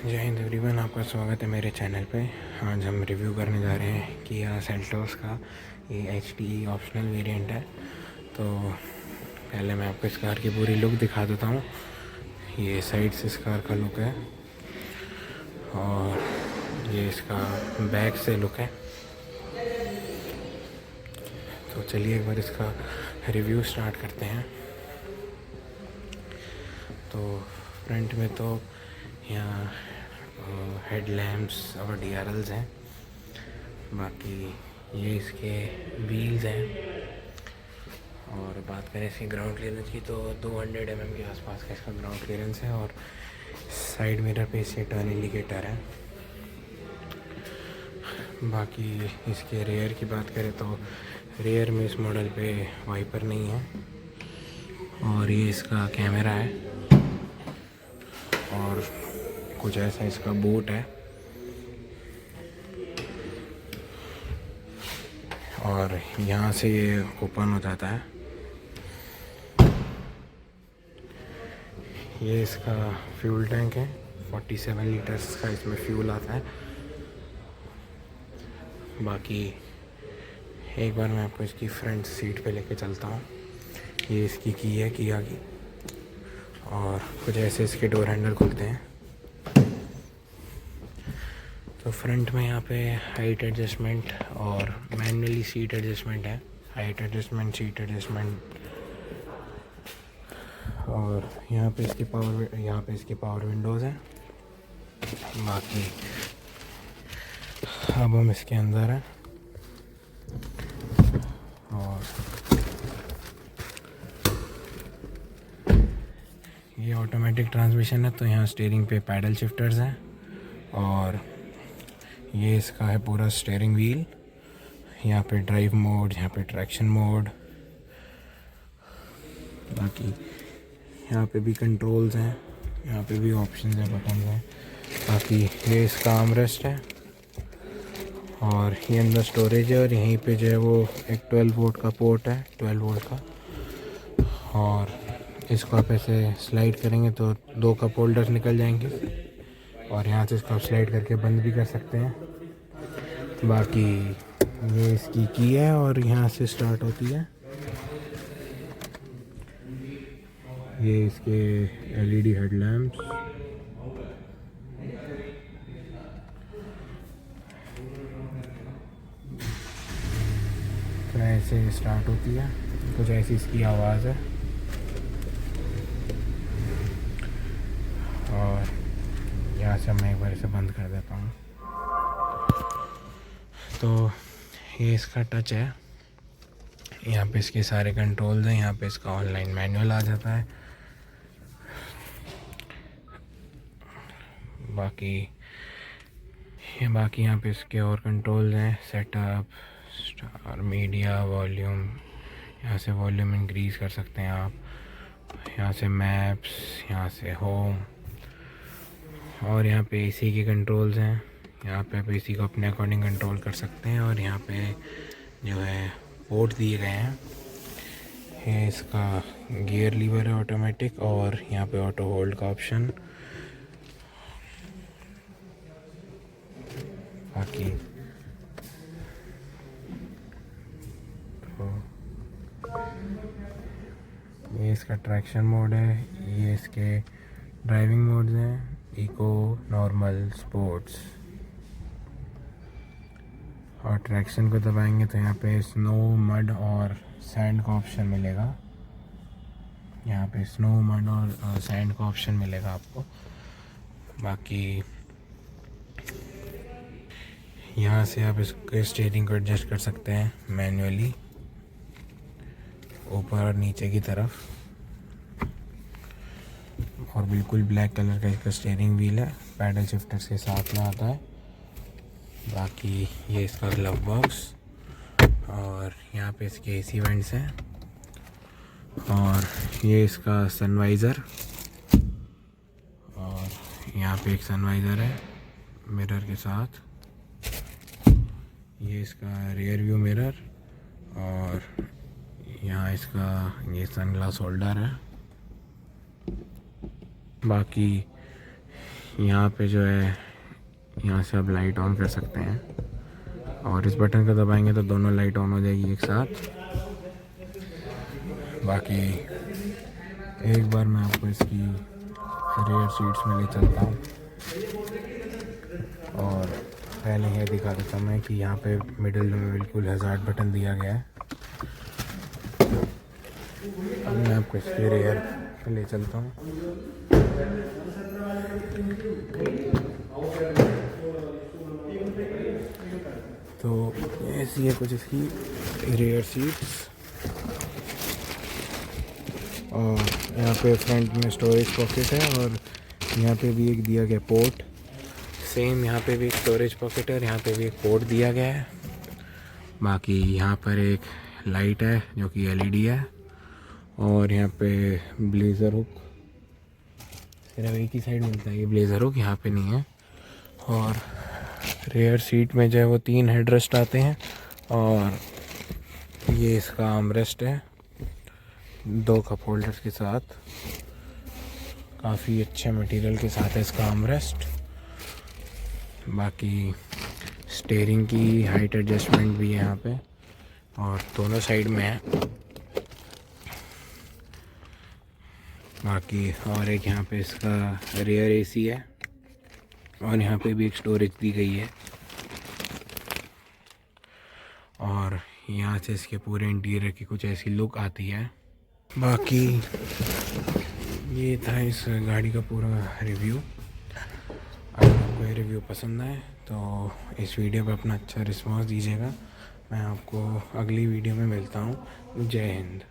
जय हिंद एवरीवन, आपका स्वागत है मेरे चैनल पे। आज हम रिव्यू करने जा रहे हैं किया सेल्टोस का। ये एचडी ऑप्शनल वेरिएंट है। तो पहले मैं आपको इस कार की पूरी लुक दिखा देता हूँ। ये साइड से इस कार का लुक है और ये इसका बैक से लुक है। तो चलिए एक बार इसका रिव्यू स्टार्ट करते हैं। तो फ्रंट में तो यहाँ हेडलैम्प्स और DRLs हैं। बाकी ये इसके व्हील्स हैं। और बात करें इसकी ग्राउंड क्लियरेंस की तो 200 mm के आसपास का इसका ग्राउंड क्लियरेंस है। और साइड मिरर पे इसके टर्न इंडिकेटर है। बाकी इसके रेयर की बात करें तो रेयर में इस मॉडल पे वाइपर नहीं है। और ये इसका कैमरा है और कुछ ऐसा इसका बोट है। और यहाँ से ये ओपन हो जाता है। ये इसका फ्यूल टैंक है, 47 लीटर्स का इसमें फ्यूल आता है। बाकी एक बार मैं आपको इसकी फ्रंट सीट पे लेके चलता हूँ। ये इसकी की है किया की। और कुछ ऐसे इसके डोर हैंडल खुलते हैं। तो फ्रंट में यहाँ पे हाइट एडजस्टमेंट और मैनुअली सीट एडजस्टमेंट है। Height adjustment, seat adjustment. और यहाँ पे इसकी पावर विंडोज़ हैं। बाकी अब हम इसके अंदर हैं। और ये ऑटोमेटिक ट्रांसमिशन है, तो यहाँ स्टीयरिंग पे पैडल शिफ्टर्स हैं। और ये इसका है पूरा स्टीयरिंग व्हील। यहाँ पे ड्राइव मोड, यहाँ पे ट्रैक्शन मोड। बाकी यहाँ पे भी कंट्रोल्स हैं, यहाँ पे भी ऑप्शंस हैं, बटन्स हैं। बाकी ये इसका आर्मरेस्ट है और ये अंदर स्टोरेज है। और यहीं पे जो है वो एक 12 वोल्ट का पोर्ट है, 12 वोल्ट का। और इसको आप ऐसे स्लाइड करेंगे तो 2 कप होल्डर्स निकल जाएंगे। और यहाँ से इसको आप स्लाइड करके बंद भी कर सकते हैं। बाकी ये इसकी की है और यहाँ से स्टार्ट होती है। ये इसके LED हेडलैम्प्स। तो ऐसे स्टार्ट होती है। कुछ ऐसी इसकी आवाज़ है। और यहाँ से मैं एक बार इसे बंद कर देता हूँ। तो ये इसका टच है। यहाँ पे इसके सारे कंट्रोल्स हैं। यहाँ पे इसका ऑनलाइन मैनुअल आ जाता है। बाकी यहाँ पे इसके और कंट्रोल्स हैं, सेटअप, स्टार, मीडिया, वॉल्यूम। यहाँ से वॉल्यूम इंक्रीज़ कर सकते हैं आप। यहाँ से मैप्स, यहाँ से होम। और यहाँ पे AC के कंट्रोल्स हैं। यहाँ पे आप AC को अपने अकॉर्डिंग कंट्रोल कर सकते हैं। और यहाँ पे जो है पोर्ट दिए गए हैं। ये इसका गियर लीवर है ऑटोमेटिक। और यहाँ पे ऑटो होल्ड का ऑप्शन। बाकी तो ये इसका ट्रैक्शन मोड है। ये इसके ड्राइविंग मोड्स हैं, इको, नॉर्मल, स्पोर्ट्स। और ट्रैक्शन को दबाएंगे तो यहाँ पे स्नो, मड और सैंड का ऑप्शन मिलेगा। यहाँ पे स्नो, मड और सैंड का ऑप्शन मिलेगा आपको। बाकी यहाँ से आप इसके स्टीयरिंग को एडजस्ट कर सकते हैं मैन्युअली, ऊपर और नीचे की तरफ। और बिल्कुल ब्लैक कलर का इसका स्टीयरिंग व्हील है, पैडल शिफ्टर्स के साथ में आता है। बाकी ये इसका ग्लव बॉक्स। और यहाँ पे इसके AC वेंट्स हैं। और ये इसका सनवाइज़र। और यहाँ पे एक सनवाइज़र है मिरर के साथ। ये इसका रियर व्यू मिरर। और यहाँ इसका ये सनग्लास होल्डर है। बाकी यहाँ पे जो है, यहाँ से आप लाइट ऑन कर सकते हैं और इस बटन को दबाएंगे तो दोनों लाइट ऑन हो जाएगी एक साथ। बाकी एक बार मैं आपको इसकी रियर सीट्स में ले चलता हूँ और पहले यह दिखा देता हूँ मैं कि यहाँ पे मिडिल में बिल्कुल हज़ार्ड बटन दिया गया है। अब मैं आपको इसके रियर में ले चलता हूँ। तो ऐसी है कुछ इसकी रियर सीट्स और यहाँ पे फ्रंट में स्टोरेज पॉकेट है और यहाँ पे भी एक दिया गया पोर्ट। सेम यहाँ पे भी एक स्टोरेज पॉकेट है और यहाँ पे भी एक पोर्ट दिया गया है। बाकी यहाँ पर एक लाइट है जो कि एलईडी है और यहाँ पे ब्लेज़र हुक सिर्फ एक ही साइड मिलता है, ये ब्लेज़र हुक यहाँ पे नहीं है। और रेयर सीट में जो है वो 3 हेडरेस्ट आते हैं और ये इसका आर्मरेस्ट है 2 कप होल्डर्स के साथ। काफ़ी अच्छे मटेरियल के साथ है इसका आर्मरेस्ट। बाकी स्टीयरिंग की हाइट एडजस्टमेंट भी है यहाँ पे और दोनों साइड में है। बाकी और एक यहाँ पे इसका रेयर एसी है और यहाँ पे भी एक स्टोरेज दी गई है और यहाँ से इसके पूरे इंटीरियर की कुछ ऐसी लुक आती है। बाकी ये था इस गाड़ी का पूरा रिव्यू। अगर आपको ये रिव्यू पसंद आए तो इस वीडियो पे अपना अच्छा रिस्पांस दीजिएगा। मैं आपको अगली वीडियो में मिलता हूँ। जय हिंद।